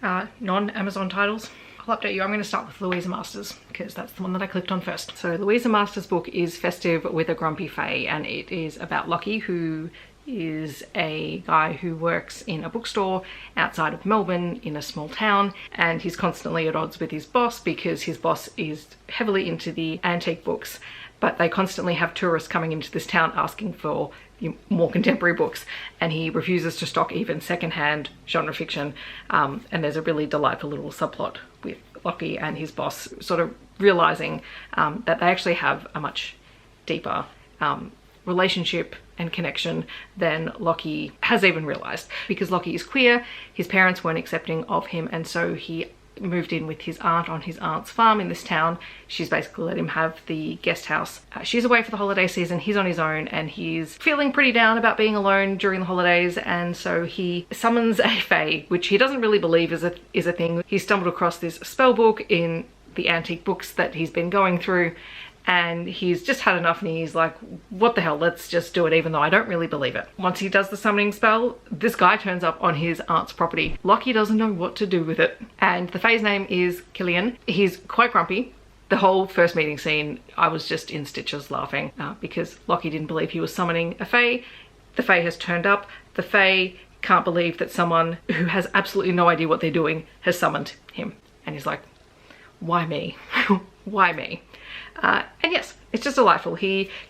non-Amazon titles. I'll update you. I'm going to start with Louisa Masters, because that's the one that I clicked on first. So Louisa Masters' book is Festive with a Grumpy Fae, and it is about Lockie, who is a guy who works in a bookstore outside of Melbourne in a small town, and he's constantly at odds with his boss, because his boss is heavily into the antique books, but they constantly have tourists coming into this town asking for more contemporary books, and he refuses to stock even secondhand genre fiction. And there's a really delightful little subplot with Lockie and his boss sort of realizing that they actually have a much deeper relationship and connection than Lockie has even realized, because Lockie is queer. His parents weren't accepting of him, and so he moved in with his aunt on his aunt's farm in this town. She's basically let him have the guest house. She's away for the holiday season, he's on his own, and he's feeling pretty down about being alone during the holidays, and so he summons a fae, which he doesn't really believe is a thing. He stumbled across this spell book in the antique books that he's been going through, and he's just had enough, and he's like, what the hell, let's just do it, even though I don't really believe it. Once he does the summoning spell, this guy turns up on his aunt's property. Lockie doesn't know what to do with it, and the fae's name is Killian. He's quite grumpy. The whole first meeting scene, I was just in stitches laughing because Lockie didn't believe he was summoning a fae. The fae has turned up. The fae can't believe that someone who has absolutely no idea what they're doing has summoned him, and he's like, why me? Why me? And yes, it's just delightful.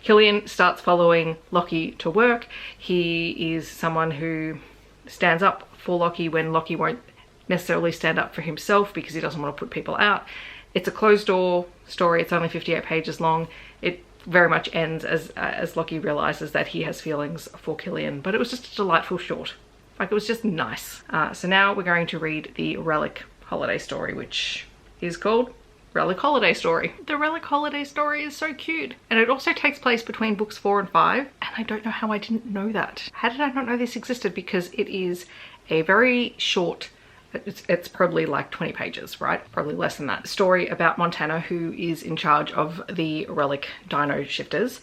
Killian starts following Lockie to work. He is someone who stands up for Lockie when Lockie won't necessarily stand up for himself, because he doesn't want to put people out. It's a closed door story. It's only 58 pages long. It very much ends as Lockie realizes that he has feelings for Killian, but it was just a delightful short. Like, it was just nice. So now we're going to read the RELIC holiday story, which is called Relic holiday story. The Relic holiday story is so cute. And it also takes place between books 4 and 5. And I don't know how I didn't know that. How did I not know this existed? Because it is a very short, it's probably like 20 pages, right? Probably less than that. Story about Montana, who is in charge of the Relic dino shifters.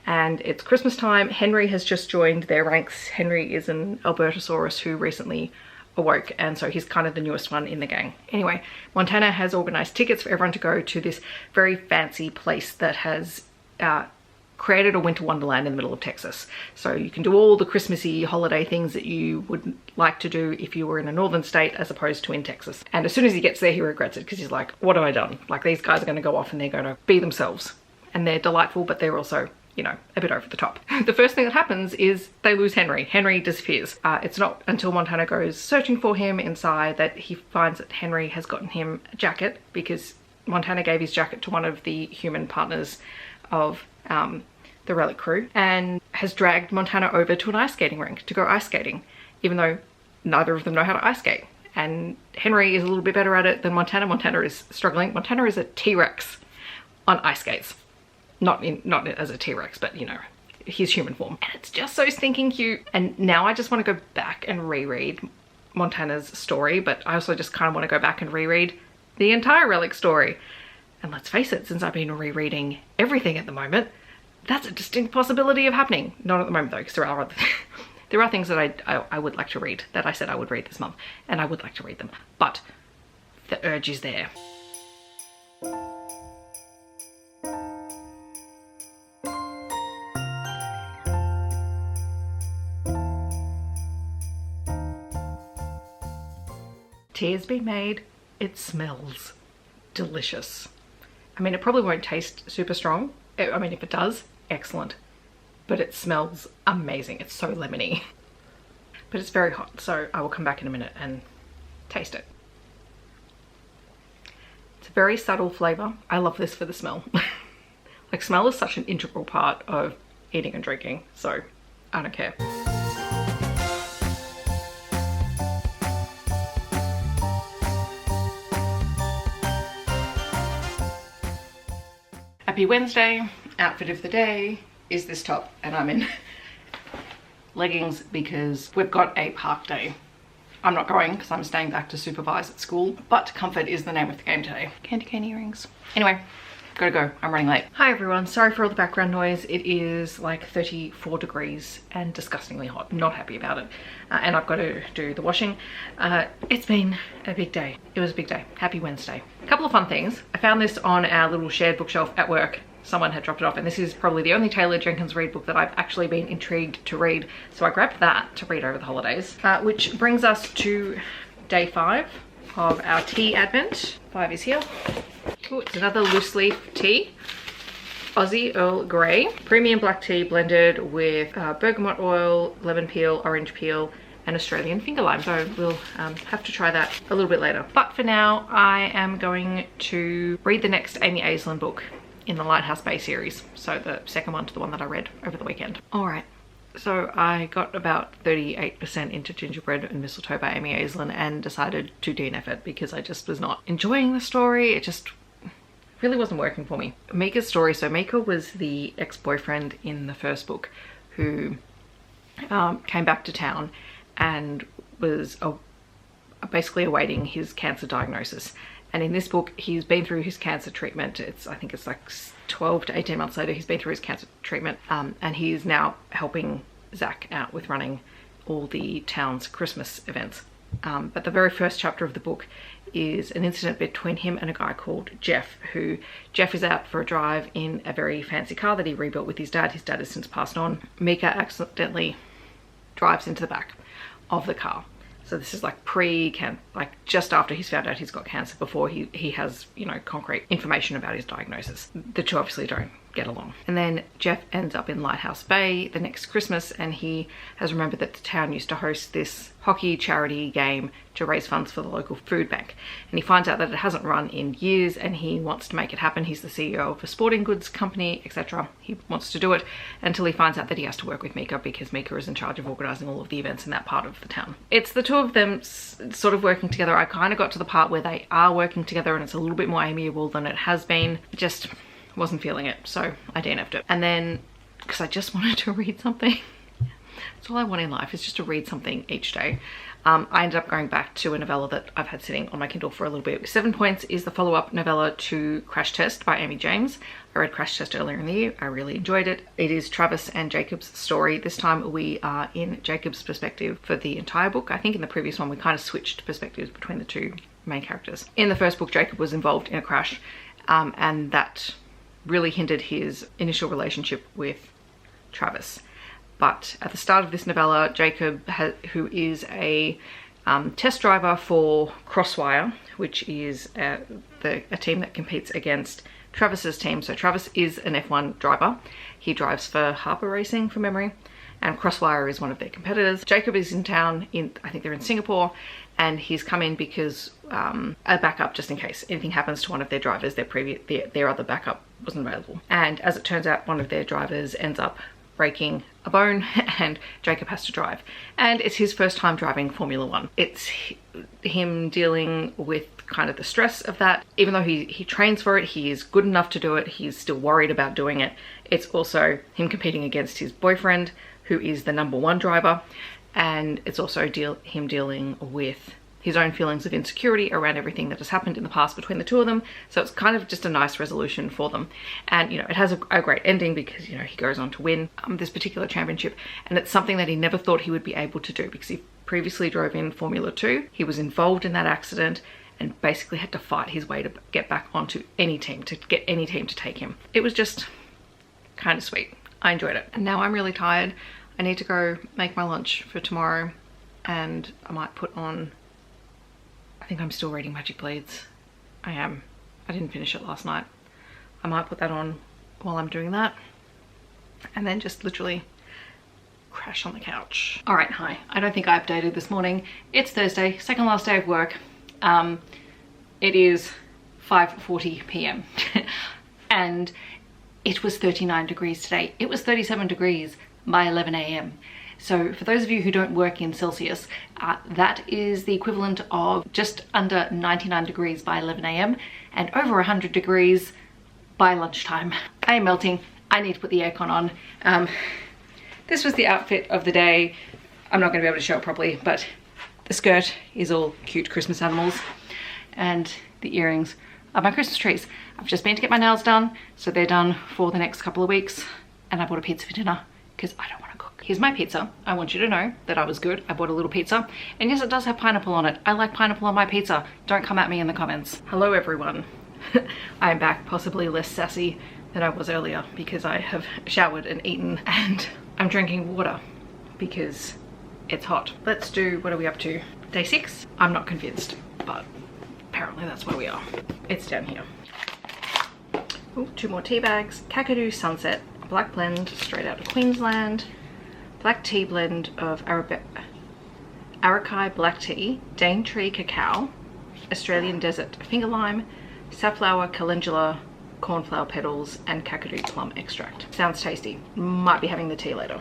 And it's Christmas time. Henry has just joined their ranks. Henry is an Albertosaurus who recently awoke, and so he's kind of the newest one in the gang. Anyway, Montana has organized tickets for everyone to go to this very fancy place that has created a winter wonderland in the middle of Texas. So you can do all the Christmassy holiday things that you would like to do if you were in a northern state as opposed to in Texas. And as soon as he gets there, he regrets it because he's like, what have I done? Like, these guys are going to go off and they're going to be themselves. And they're delightful, but they're also, you know, a bit over the top. The first thing that happens is they lose Henry. Henry disappears. It's not until Montana goes searching for him inside that he finds that Henry has gotten him a jacket, because Montana gave his jacket to one of the human partners of the Relic crew, and has dragged Montana over to an ice skating rink to go ice skating, even though neither of them know how to ice skate. And Henry is a little bit better at it than Montana. Montana is struggling. Montana is a T-Rex on ice skates. Not as a T-Rex, but you know, his human form. And it's just so stinking cute. And now I just want to go back and reread Montana's story, but I also just kind of want to go back and reread the entire Relic story. And let's face it, since I've been rereading everything at the moment, that's a distinct possibility of happening. Not at the moment though, because there are things that I would like to read that I said I would read this month, and I would like to read them, but the urge is there. Tea has been made. It smells delicious. I mean, it probably won't taste super strong. I mean, if it does, excellent. But it smells amazing. It's so lemony. But it's very hot, so I will come back in a minute and taste it. It's a very subtle flavor. I love this for the smell. Like, smell is such an integral part of eating and drinking, so I don't care. Happy Wednesday. Outfit of the day is this top, and I'm in leggings because we've got a park day. I'm not going because I'm staying back to supervise at school, but comfort is the name of the game today. Candy cane earrings. Anyway, gotta go. I'm running late. Hi everyone. Sorry for all the background noise. It is like 34 degrees and disgustingly hot. Not happy about it. And I've got to do the washing. It's been a big day. It was a big day. Happy Wednesday. A couple of fun things. I found this on our little shared bookshelf at work. Someone had dropped it off, and this is probably the only Taylor Jenkins Reid book that I've actually been intrigued to read. So I grabbed that to read over the holidays, which brings us to day 5 of our tea advent. 5 is here. Ooh, it's another loose leaf tea. Aussie Earl Grey. Premium black tea blended with bergamot oil, lemon peel, orange peel, and Australian finger lime. So we'll have to try that a little bit later. But for now, I am going to read the next Amy Aislin book in the Lighthouse Bay series. So the second one to the one that I read over the weekend. All right. So I got about 38% into Gingerbread and Mistletoe by Amy Aislin and decided to DNF it because I just was not enjoying the story. It just really wasn't working for me. Mika's story. So Mika was the ex-boyfriend in the first book who came back to town and was basically awaiting his cancer diagnosis. And in this book, he's been through his cancer treatment. I think it's like 12 to 18 months later, he's been through his cancer treatment. And he's now helping Zach out with running all the town's Christmas events. But the very first chapter of the book is an incident between him and a guy called Jeff, Jeff is out for a drive in a very fancy car that he rebuilt with his dad. His dad has since passed on. Mika accidentally drives into the back of the car. So this is like like just after he's found out he's got cancer, before he has, you know, concrete information about his diagnosis. The two obviously don't get along. And then Jeff ends up in Lighthouse Bay the next Christmas, and he has remembered that the town used to host this hockey charity game to raise funds for the local food bank. And he finds out that it hasn't run in years and he wants to make it happen. He's the CEO of a sporting goods company, etc. He wants to do it until he finds out that he has to work with Mika because Mika is in charge of organising all of the events in that part of the town. It's the two of them sort of working together. I kind of got to the part where they are working together and it's a little bit more amiable than it has been. Just wasn't feeling it, so I DNF'd it. And then, because I just wanted to read something, that's all I want in life, is just to read something each day. I ended up going back to a novella that I've had sitting on my Kindle for a little bit. 7 Points is the follow-up novella to Crash Test by Amy James. I read Crash Test earlier in the year. I really enjoyed it. It is Travis and Jacob's story. This time we are in Jacob's perspective for the entire book. I think in the previous one we kind of switched perspectives between the two main characters. In the first book, Jacob was involved in a crash, and that really hindered his initial relationship with Travis. But at the start of this novella, Jacob, who is a test driver for Crosswire, which is a team that competes against Travis's team. So Travis is an F1 driver. He drives for Harper Racing from memory, and Crosswire is one of their competitors. Jacob is in town, I think they're in Singapore, and he's come in because a backup, just in case anything happens to one of their drivers. Their other backup wasn't available. And as it turns out, one of their drivers ends up breaking a bone and Jacob has to drive. And it's his first time driving Formula One. It's him dealing with kind of the stress of that. Even though he trains for it, he is good enough to do it, he's still worried about doing it. It's also him competing against his boyfriend, who is the #1 driver. And it's also him dealing with his own feelings of insecurity around everything that has happened in the past between the two of them. So it's kind of just a nice resolution for them. And, you know, it has a great ending because, you know, he goes on to win this particular championship. And it's something that he never thought he would be able to do because he previously drove in Formula 2. He was involved in that accident and basically had to fight his way to get back onto any team, to get any team to take him. It was just kind of sweet. I enjoyed it. And now I'm really tired. I need to go make my lunch for tomorrow, and I might put on, I think I'm still reading Magic Bleeds. I am. I didn't finish it last night. I might put that on while I'm doing that and then just literally crash on the couch. All right, hi. I don't think I updated this morning. It's Thursday, second last day of work. It is 5:40 p.m. and it was 39 degrees today. It was 37 degrees by 11 a.m. So for those of you who don't work in Celsius, that is the equivalent of just under 99 degrees by 11 a.m. and over 100 degrees by lunchtime. I am melting. I need to put the aircon on. This was the outfit of the day. I'm not going to be able to show it properly, but the skirt is all cute Christmas animals and the earrings are my Christmas trees. I've just been to get my nails done, so they're done for the next couple of weeks, and I bought a pizza for dinner because I don't want to cook. Here's my pizza. I want you to know that I was good. I bought a little pizza, and yes, it does have pineapple on it. I like pineapple on my pizza. Don't come at me in the comments. Hello everyone. I'm back, possibly less sassy than I was earlier because I have showered and eaten, and I'm drinking water because it's hot. Let's do, what are we up to? Day 6? I'm not convinced, but apparently that's where we are. It's down here. Ooh, 2 more tea bags. Kakadu Sunset, black blend straight out of Queensland. Black tea blend of Arakai black tea, Daintree cacao, Australian desert finger lime, safflower, calendula, cornflower petals, and Kakadu plum extract. Sounds tasty. Might be having the tea later.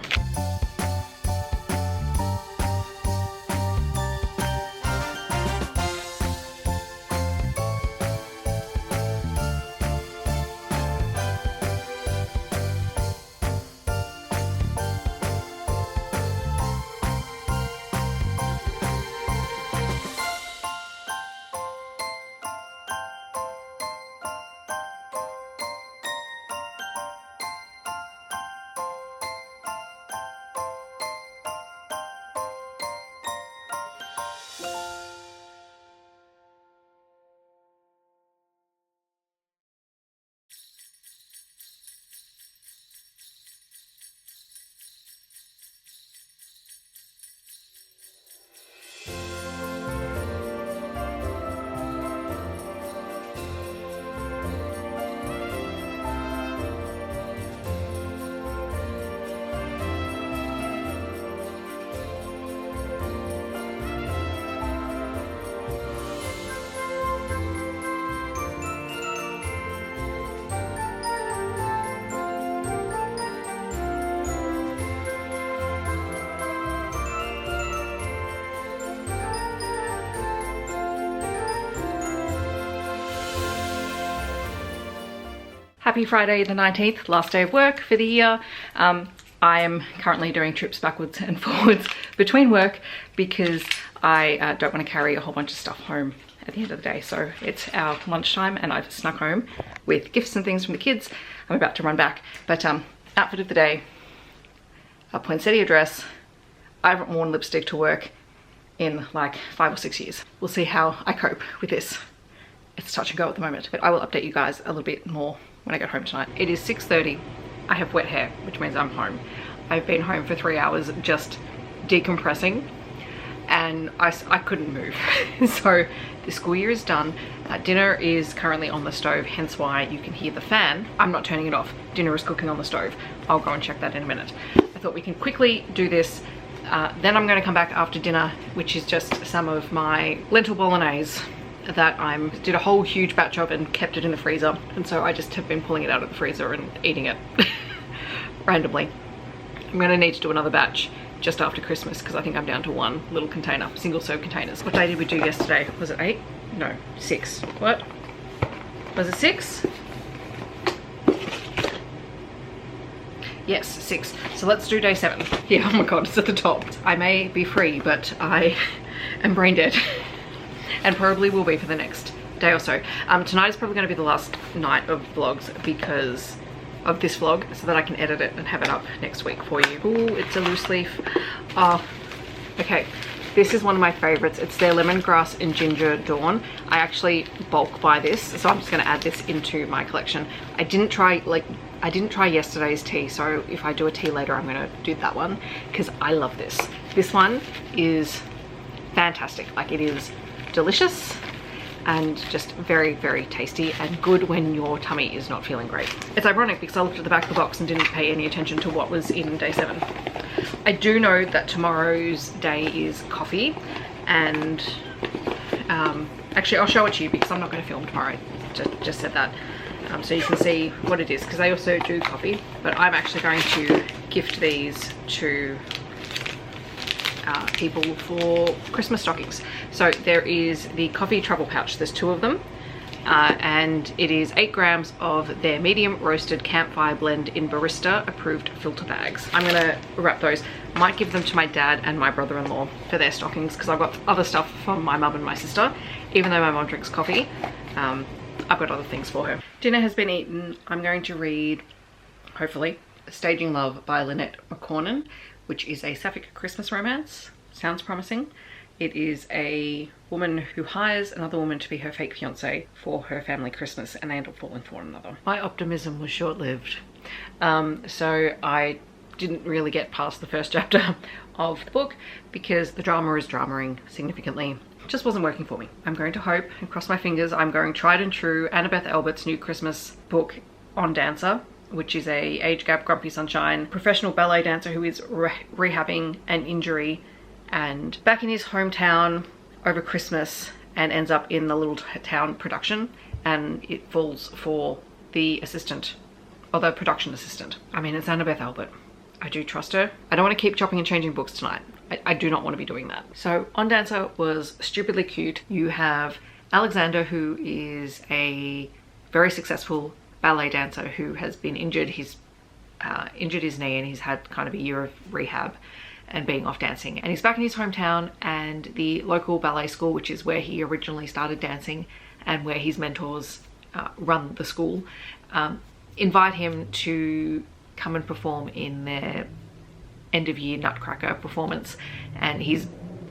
Happy Friday the 19th, last day of work for the year. I am currently doing trips backwards and forwards between work because I don't want to carry a whole bunch of stuff home at the end of the day. So it's our lunchtime and I've snuck home with gifts and things from the kids. I'm about to run back, but outfit of the day, a poinsettia dress. I haven't worn lipstick to work in like 5 or 6 years. We'll see how I cope with this. It's touch and go at the moment, but I will update you guys a little bit more when I get home tonight. It is 6:30. I have wet hair, which means I'm home. I've been home for 3 hours just decompressing and I couldn't move. So the school year is done. Dinner is currently on the stove, hence why you can hear the fan. I'm not turning it off. Dinner is cooking on the stove. I'll go and check that in a minute. I thought we can quickly do this. Then I'm going to come back after dinner, which is just some of my lentil bolognese that I did a whole huge batch of and kept it in the freezer. And so I just have been pulling it out of the freezer and eating it randomly. I'm going to need to do another batch just after Christmas because I think I'm down to one little container, single serve containers. What day did we do yesterday? Was it 8? No, 6. What? Was it 6? Yes, 6. So let's do day 7. Yeah, oh my god, it's at the top. I may be free, but I am brain dead. And probably will be for the next day or so. Tonight is probably going to be the last night of vlogs because of this vlog, so that I can edit it and have it up next week for you. Ooh, it's a loose leaf. Oh, okay. This is one of my favorites. It's their lemongrass and ginger dawn. I actually bulk buy this, so I'm just going to add this into my collection. I didn't try yesterday's tea, so if I do a tea later, I'm going to do that one because I love this. This one is fantastic. Like, it is delicious and just very, very tasty and good when your tummy is not feeling great. It's ironic because I looked at the back of the box and didn't pay any attention to what was in day 7. I do know that tomorrow's day is coffee, and actually I'll show it to you because I'm not going to film tomorrow. Just said that so you can see what it is, because they also do coffee, but I'm actually going to gift these to people for Christmas stockings. So there is the coffee travel pouch. There's 2 of them, and it is 8 grams of their medium roasted campfire blend in barista approved filter bags. I'm gonna wrap those. Might give them to my dad and my brother-in-law for their stockings because I've got other stuff from my mum and my sister. Even though my mum drinks coffee, I've got other things for her. Dinner has been eaten. I'm going to read, hopefully, Staging Love by Lynette McCornan, which is a sapphic Christmas romance. Sounds promising. It is a woman who hires another woman to be her fake fiance for her family Christmas, and they end up falling for one another. My optimism was short-lived. So I didn't really get past the first chapter of the book because the drama is dramaing significantly. It just wasn't working for me. I'm going to hope and cross my fingers. I'm going tried and true Annabeth Albert's new Christmas book on Dancer, which is a age gap grumpy sunshine professional ballet dancer who is rehabbing an injury and back in his hometown over Christmas and ends up in the little town production, and it falls for the assistant, or the production assistant. I mean, it's Annabeth Albert. I do trust her. I don't want to keep chopping and changing books tonight. I do not want to be doing that. So On Dancer was stupidly cute. You have Alexander, who is a very successful ballet dancer who has been injured. He's injured his knee and he's had kind of a year of rehab and being off dancing, and he's back in his hometown, and the local ballet school, which is where he originally started dancing and where his mentors run the school, invite him to come and perform in their end of year Nutcracker performance, and his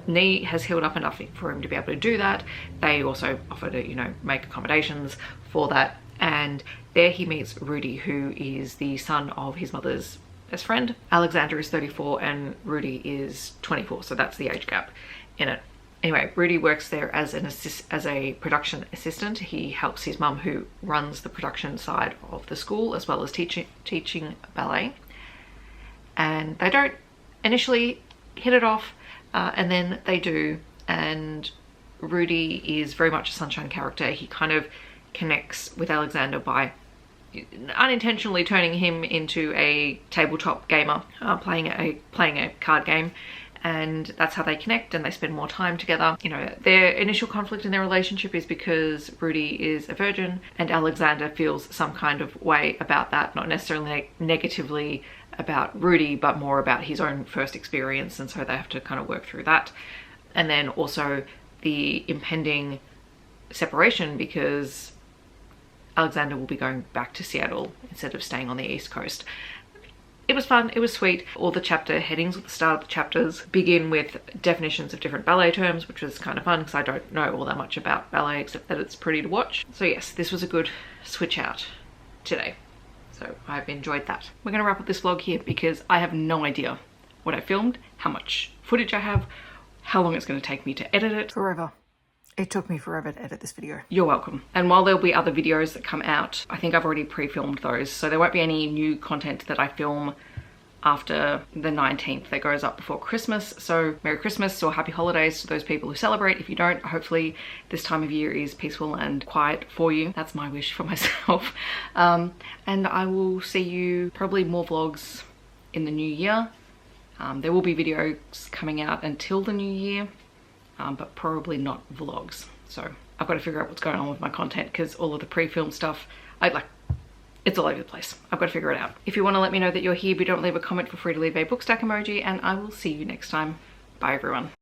knee has healed up enough for him to be able to do that. They also offer to, you know, make accommodations for that. And there he meets Rudy, who is the son of his mother's best friend. Alexander is 34 and Rudy is 24, so that's the age gap in it. Anyway, Rudy works there as a production assistant. He helps his mum, who runs the production side of the school, as well as teaching ballet. And they don't initially hit it off, and then they do. And Rudy is very much a sunshine character. He kind of connects with Alexander by unintentionally turning him into a tabletop gamer, playing a card game, and that's how they connect and they spend more time together. You know, their initial conflict in their relationship is because Rudy is a virgin and Alexander feels some kind of way about that, not necessarily negatively about Rudy, but more about his own first experience, and so they have to kind of work through that. And then also the impending separation, because Alexander will be going back to Seattle instead of staying on the East Coast. It was fun, it was sweet. All the chapter headings at the start of the chapters begin with definitions of different ballet terms, which was kind of fun because I don't know all that much about ballet except that it's pretty to watch. So yes, this was a good switch out today. So I've enjoyed that. We're gonna wrap up this vlog here because I have no idea what I filmed, how much footage I have, how long it's gonna take me to edit it. Forever. It took me forever to edit this video. You're welcome. And while there'll be other videos that come out, I think I've already pre-filmed those, so there won't be any new content that I film after the 19th that goes up before Christmas. So Merry Christmas or Happy Holidays to those people who celebrate. If you don't, hopefully this time of year is peaceful and quiet for you. That's my wish for myself. And I will see you probably more vlogs in the new year. There will be videos coming out until the new year. But probably not vlogs. So I've got to figure out what's going on with my content because all of the pre-film stuff, it's all over the place. I've got to figure it out. If you want to let me know that you're here but don't leave a comment, feel free to leave a book stack emoji, and I will see you next time. Bye everyone.